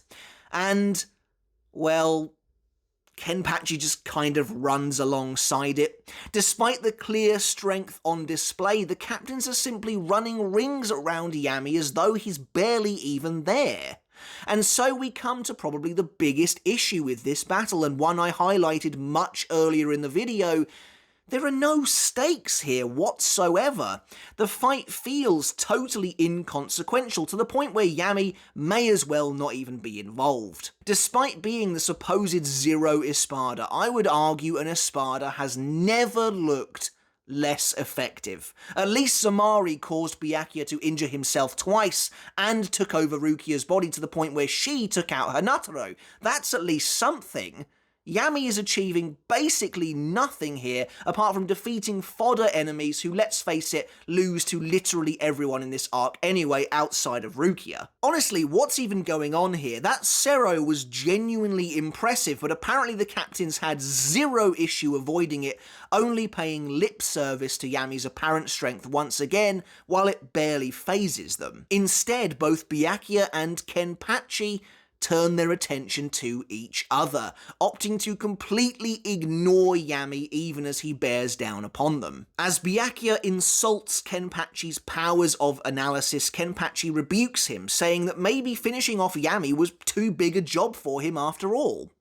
And, well, Kenpachi just kind of runs alongside it. Despite the clear strength on display, the captains are simply running rings around Yammy as though he's barely even there. And so we come to probably the biggest issue with this battle, and one I highlighted much earlier in the video. There are no stakes here whatsoever. The fight feels totally inconsequential, to the point where Yammy may as well not even be involved. Despite being the supposed Zero Espada, I would argue an Espada has never looked less effective. At least Samari caused Byakuya to injure himself twice and took over Rukia's body to the point where she took out her Nataro. That's at least something. Yammy is achieving basically nothing here apart from defeating fodder enemies who, let's face it, lose to literally everyone in this arc anyway outside of Rukia. Honestly, what's even going on here? That Zero was genuinely impressive, but apparently the captains had zero issue avoiding it, only paying lip service to Yammy's apparent strength once again, while it barely phases them. Instead, both Byakuya and Kenpachi turn their attention to each other, opting to completely ignore Yammy even as he bears down upon them. As Byakuya insults Kenpachi's powers of analysis, Kenpachi rebukes him, saying that maybe finishing off Yammy was too big a job for him after all.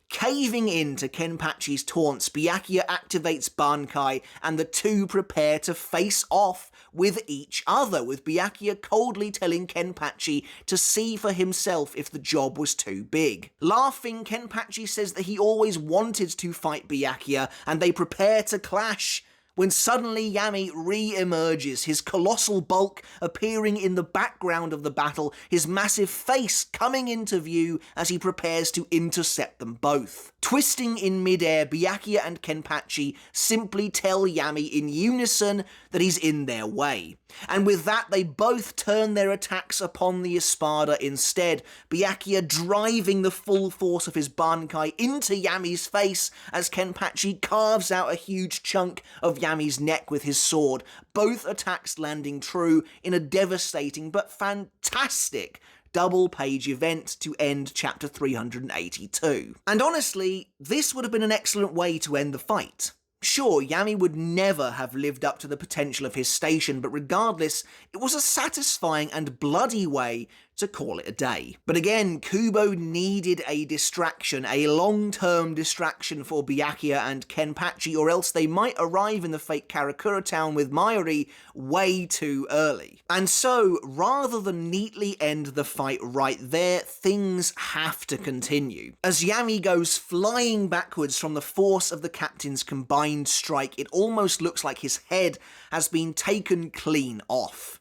Caving in to Kenpachi's taunts, Byakuya activates Bankai, and the two prepare to face off with each other, with Byakuya coldly telling Kenpachi to see for himself if the job was too big. Laughing, Kenpachi says that he always wanted to fight Byakuya, and they prepare to clash, when suddenly Yammy re-emerges, his colossal bulk appearing in the background of the battle, his massive face coming into view as he prepares to intercept them both. Twisting in midair, Byakuya and Kenpachi simply tell Yammy in unison that he's in their way. And with that, they both turn their attacks upon the Espada instead, Byakuya driving the full force of his bankai into Yammy's face as Kenpachi carves out a huge chunk of Yammy's neck with his sword, both attacks landing true in a devastating but fantastic double-page event to end chapter 382. And honestly, this would have been an excellent way to end the fight. Sure, Yammy would never have lived up to the potential of his station, but regardless, it was a satisfying and bloody way to call it a day. But again, Kubo needed a distraction, a long-term distraction for Byakuya and Kenpachi, or else they might arrive in the fake Karakura town with Mayuri way too early. And so, rather than neatly end the fight right there, things have to continue. As Yammy goes flying backwards from the force of the captain's combined strike, it almost looks like his head has been taken clean off.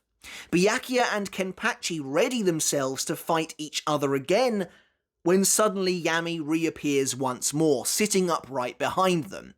Byakuya and Kenpachi ready themselves to fight each other again, when suddenly Yammy reappears once more, sitting upright behind them.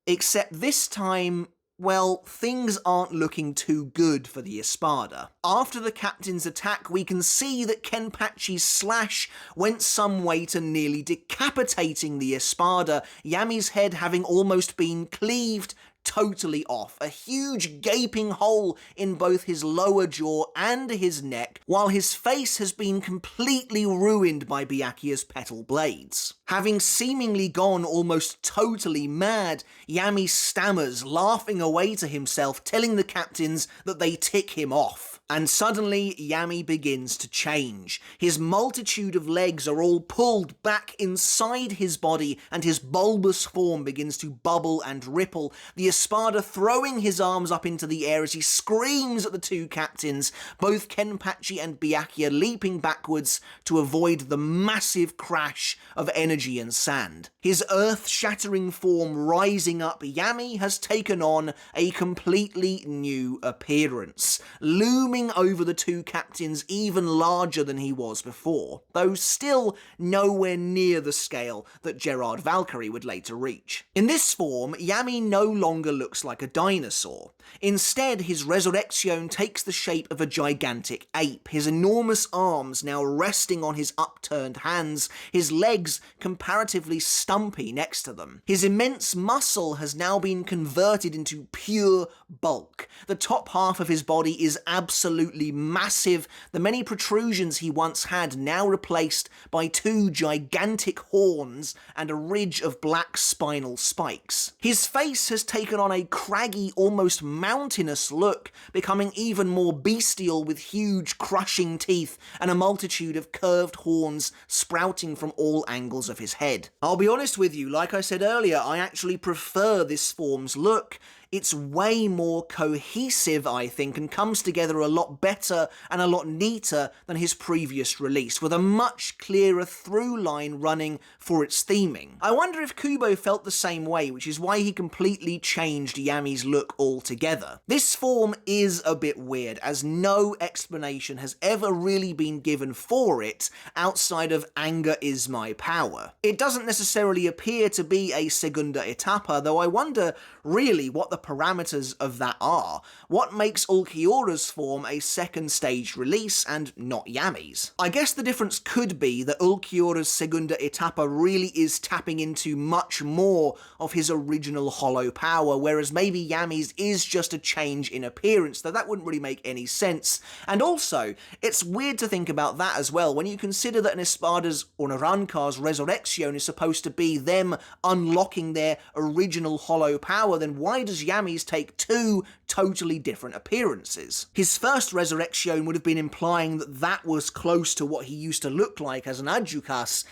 Except this time, well, things aren't looking too good for the Espada. After the captain's attack, we can see that Kenpachi's slash went some way to nearly decapitating the Espada, Yammy's head having almost been cleaved totally off, a huge gaping hole in both his lower jaw and his neck, while his face has been completely ruined by Byakuya's petal blades. Having seemingly gone almost totally mad, Yammy stammers, laughing away to himself, telling the captains that they tick him off. And suddenly, Yammy begins to change. His multitude of legs are all pulled back inside his body, and his bulbous form begins to bubble and ripple, the Espada throwing his arms up into the air as he screams at the two captains, both Kenpachi and Byakuya leaping backwards to avoid the massive crash of energy and sand. His earth-shattering form rising up, Yammy has taken on a completely new appearance, looming over the two captains even larger than he was before, though still nowhere near the scale that Gerard Valkyrie would later reach. In this form, Yammy no longer looks like a dinosaur. Instead, his resurrection takes the shape of a gigantic ape, his enormous arms now resting on his upturned hands, his legs comparatively stumpy next to them. His immense muscle has now been converted into pure bulk. The top half of his body is absolutely massive, the many protrusions he once had now replaced by two gigantic horns and a ridge of black spinal spikes. His face has taken on a craggy, almost mountainous look, becoming even more bestial with huge crushing teeth and a multitude of curved horns sprouting from all angles of his head. I'll be honest with you, like I said earlier, I actually prefer this form's look. It's way more cohesive, I think, and comes together a lot better and a lot neater than his previous release, with a much clearer through line running for its theming. I wonder if Kubo felt the same way, which is why he completely changed Yammy's look altogether. This form is a bit weird, as no explanation has ever really been given for it outside of anger is my power. It doesn't necessarily appear to be a segunda etapa, though I wonder really what the parameters of that are. What makes Ulquiorra's form a second stage release and not Yammy's? I guess the difference could be that Ulquiorra's segunda etapa really is tapping into much more of his original hollow power, whereas maybe Yammy's is just a change in appearance, though that wouldn't really make any sense. And also, it's weird to think about that as well, when you consider that an Espada's or an Arrancar's resurrection is supposed to be them unlocking their original hollow power, then why does Yammy's take two totally different appearances? His first resurrection would have been implying that that was close to what he used to look like as an Adjukas,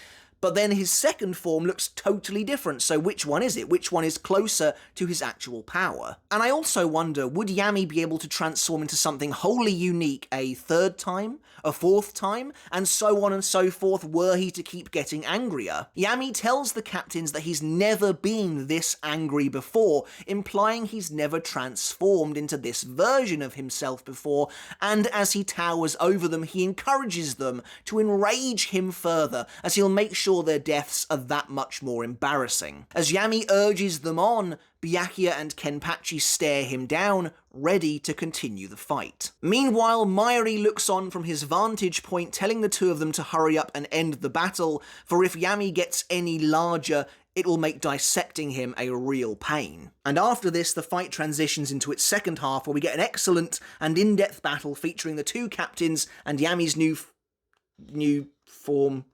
But then his second form looks totally different, so which one is it? Which one is closer to his actual power? And I also wonder, would Yammy be able to transform into something wholly unique a third time, a fourth time, and so on and so forth were he to keep getting angrier? Yammy tells the captains that he's never been this angry before, implying he's never transformed into this version of himself before, and as he towers over them, he encourages them to enrage him further, as he'll make sure their deaths are that much more embarrassing. As Yammy urges them on, Byakuya and Kenpachi stare him down, ready to continue the fight. Meanwhile, Mayuri looks on from his vantage point, telling the two of them to hurry up and end the battle, for if Yammy gets any larger, it will make dissecting him a real pain. And after this, the fight transitions into its second half, where we get an excellent and in-depth battle featuring the two captains and Yammy's new form.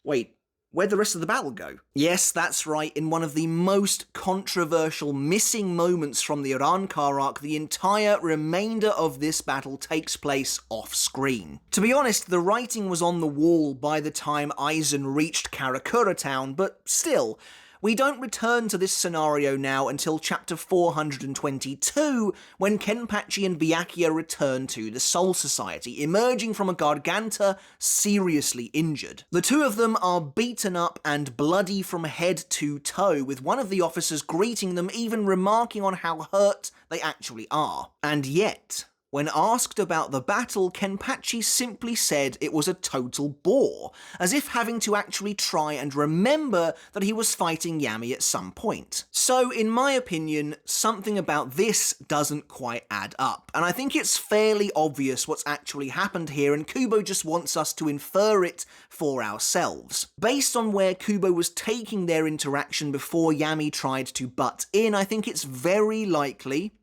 Wait, where'd the rest of the battle go? Yes, that's right, in one of the most controversial missing moments from the Arrancar arc, the entire remainder of this battle takes place off-screen. To be honest, the writing was on the wall by the time Aizen reached Karakura Town, but still, we don't return to this scenario now until chapter 422, when Kenpachi and Byakuya return to the Soul Society, emerging from a Garganta seriously injured. The two of them are beaten up and bloody from head to toe, with one of the officers greeting them, even remarking on how hurt they actually are. And yet, when asked about the battle, Kenpachi simply said it was a total bore, as if having to actually try and remember that he was fighting Yammy at some point. So, in my opinion, something about this doesn't quite add up, and I think it's fairly obvious what's actually happened here, and Kubo just wants us to infer it for ourselves. Based on where Kubo was taking their interaction before Yammy tried to butt in, I think it's very likely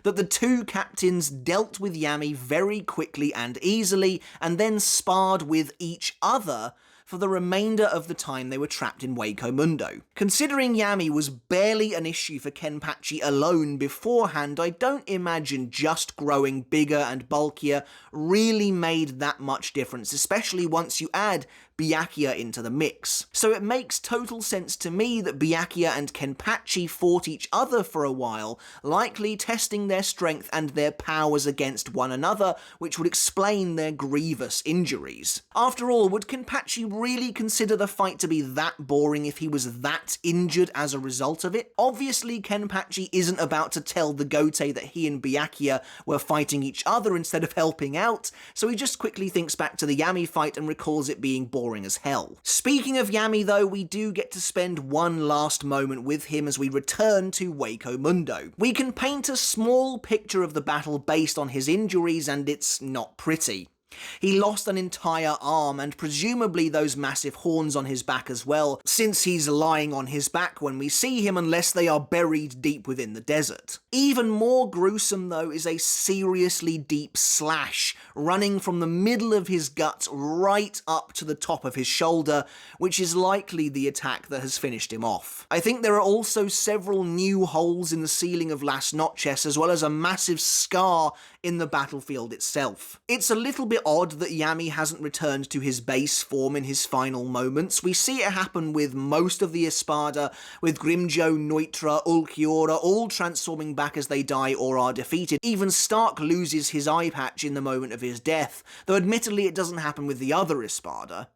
that the two captains dealt with Yammy very quickly and easily, and then sparred with each other for the remainder of the time they were trapped in Hueco Mundo. Considering Yammy was barely an issue for Kenpachi alone beforehand, I don't imagine just growing bigger and bulkier really made that much difference, especially once you add Byakuya into the mix. So it makes total sense to me that Byakuya and Kenpachi fought each other for a while, likely testing their strength and their powers against one another, which would explain their grievous injuries. After all, would Kenpachi really consider the fight to be that boring if he was that injured as a result of it? Obviously, Kenpachi isn't about to tell the Gote that he and Byakuya were fighting each other instead of helping out, so he just quickly thinks back to the Yammy fight and recalls it being boring as hell. Speaking of Yammy though, we do get to spend one last moment with him as we return to Hueco Mundo. We can paint a small picture of the battle based on his injuries, and it's not pretty. He lost an entire arm, and presumably those massive horns on his back as well, since he's lying on his back when we see him unless they are buried deep within the desert. Even more gruesome though is a seriously deep slash running from the middle of his guts right up to the top of his shoulder, which is likely the attack that has finished him off. I think there are also several new holes in the ceiling of Las Noches, as well as a massive scar in the battlefield itself. It's a little bit odd that Yammy hasn't returned to his base form in his final moments. We see it happen with most of the Espada, with Grimjo, Neutra, Ulquiorra all transforming back as they die or are defeated. Even Stark loses his eye patch in the moment of his death, though admittedly it doesn't happen with the other Espada.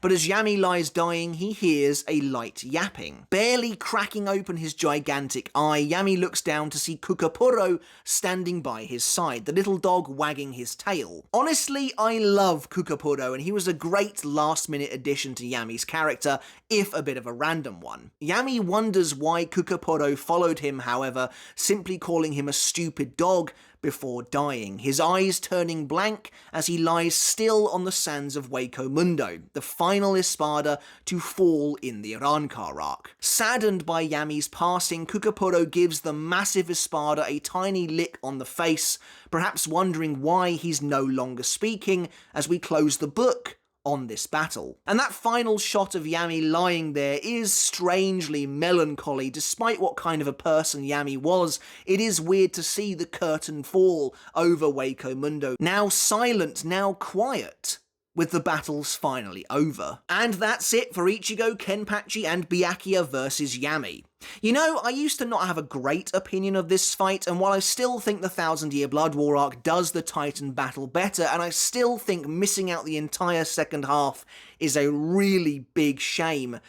But as Yammy lies dying, he hears a light yapping. Barely cracking open his gigantic eye, Yammy looks down to see Kukapuro standing by his side, the little dog wagging his tail. Honestly, I love Kukapuro, and he was a great last-minute addition to Yammy's character, if a bit of a random one. Yammy wonders why Kukapuro followed him, however, simply calling him a stupid dog before dying, his eyes turning blank as he lies still on the sands of Hueco Mundo, the final Espada to fall in the Arrancar arc. Saddened by Yammy's passing, Kukapuro gives the massive Espada a tiny lick on the face, perhaps wondering why he's no longer speaking as we close the book on this battle. And that final shot of Yammy lying there is strangely melancholy. Despite what kind of a person Yammy was, it is weird to see the curtain fall over Hueco Mundo. Now silent, now quiet. with the battles finally over. And that's it for Ichigo, Kenpachi, and Byakuya versus Yammy. You know, I used to not have a great opinion of this fight, and while I still think the 1000-Year Blood War arc does the Titan battle better, and I still think missing out the entire second half is a really big shame,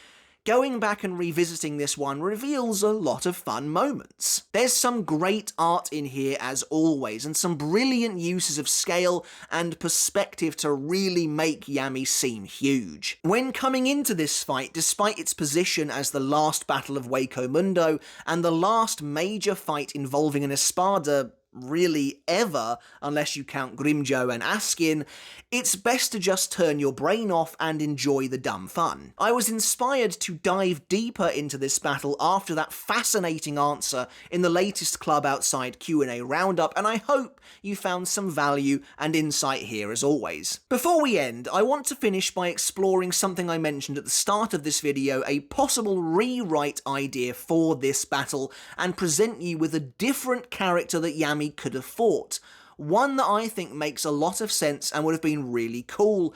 going back and revisiting this one reveals a lot of fun moments. There's some great art in here as always, and some brilliant uses of scale and perspective to really make Yammy seem huge. When coming into this fight, despite its position as the last battle of Hueco Mundo, and the last major fight involving an Espada really ever, unless you count Grimjo and Askin, it's best to just turn your brain off and enjoy the dumb fun. I was inspired to dive deeper into this battle after that fascinating answer in the latest Club Outside Q&A roundup, and I hope you found some value and insight here as always. Before we end, I want to finish by exploring something I mentioned at the start of this video, a possible rewrite idea for this battle, and present you with a different character that Yammy could have fought. One that I think makes a lot of sense and would have been really cool: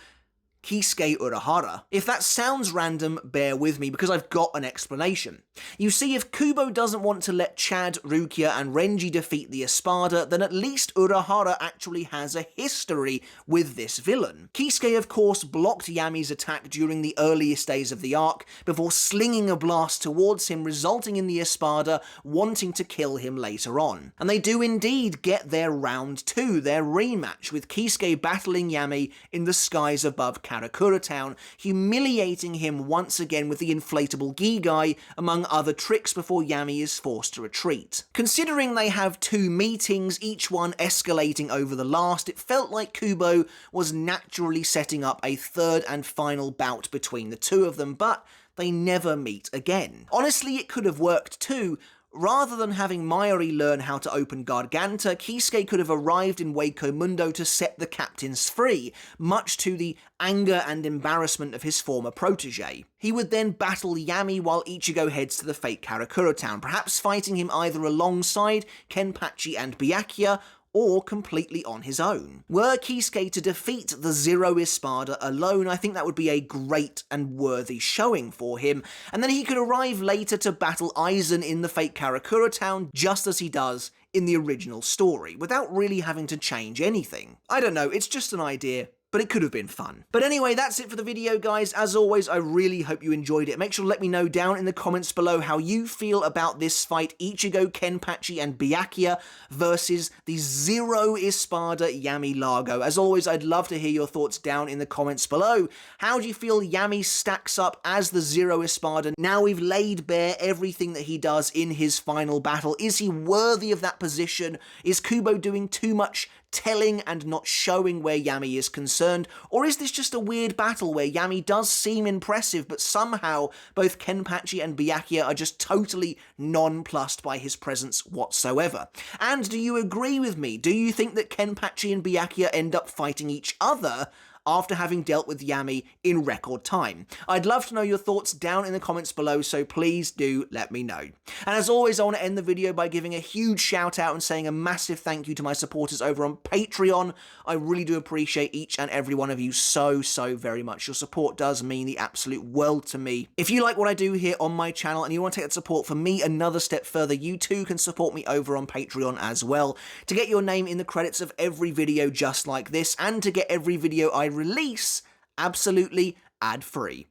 Kisuke Urahara. If that sounds random, bear with me because I've got an explanation. You see, if Kubo doesn't want to let Chad, Rukia, and Renji defeat the Espada, then at least Urahara actually has a history with this villain. Kisuke, of course, blocked Yammy's attack during the earliest days of the arc, before slinging a blast towards him, resulting in the Espada wanting to kill him later on. And they do indeed get their round 2, their rematch, with Kisuke battling Yammy in the skies above Karakura Town, humiliating him once again with the inflatable gi guy, among other tricks, before Yammy is forced to retreat. Considering they have 2 meetings, each one escalating over the last, it felt like Kubo was naturally setting up a third and final bout between the two of them, but they never meet again. Honestly, it could have worked too. Rather than having Mayuri learn how to open Garganta, Kisuke could have arrived in Hueco Mundo to set the captains free, much to the anger and embarrassment of his former protege. He would then battle Yammy while Ichigo heads to the fake Karakura Town, perhaps fighting him either alongside Kenpachi and Byakuya, or completely on his own. Were Kisuke to defeat the Zero Espada alone, I think that would be a great and worthy showing for him, and then he could arrive later to battle Aizen in the fake Karakura Town, just as he does in the original story, without really having to change anything. I don't know, it's just an idea, but it could have been fun. But anyway, that's it for the video, guys. As always, I really hope you enjoyed it. Make sure to let me know down in the comments below how you feel about this fight, Ichigo, Kenpachi, and Byakuya versus the Zero Espada Yammy Largo. As always, I'd love to hear your thoughts down in the comments below. How do you feel Yammy stacks up as the Zero Espada now we've laid bare everything that he does in his final battle? Is he worthy of that position? Is Kubo doing too much telling and not showing where Yammy is concerned? Or is this just a weird battle where Yammy does seem impressive, but somehow both Kenpachi and Byakuya are just totally nonplussed by his presence whatsoever? And do you agree with me? Do you think that Kenpachi and Byakuya end up fighting each other after having dealt with Yammy in record time? I'd love to know your thoughts down in the comments below, so please do let me know. And as always, I want to end the video by giving a huge shout out and saying a massive thank you to my supporters over on Patreon. I really do appreciate each and every one of you so very much. Your support does mean the absolute world to me. If you like what I do here on my channel and you want to take that support for me another step further, you too can support me over on Patreon as well, to get your name in the credits of every video just like this, and to get every video I release absolutely ad-free.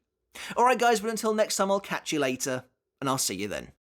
Alright guys, but until next time, I'll catch you later, and I'll see you then.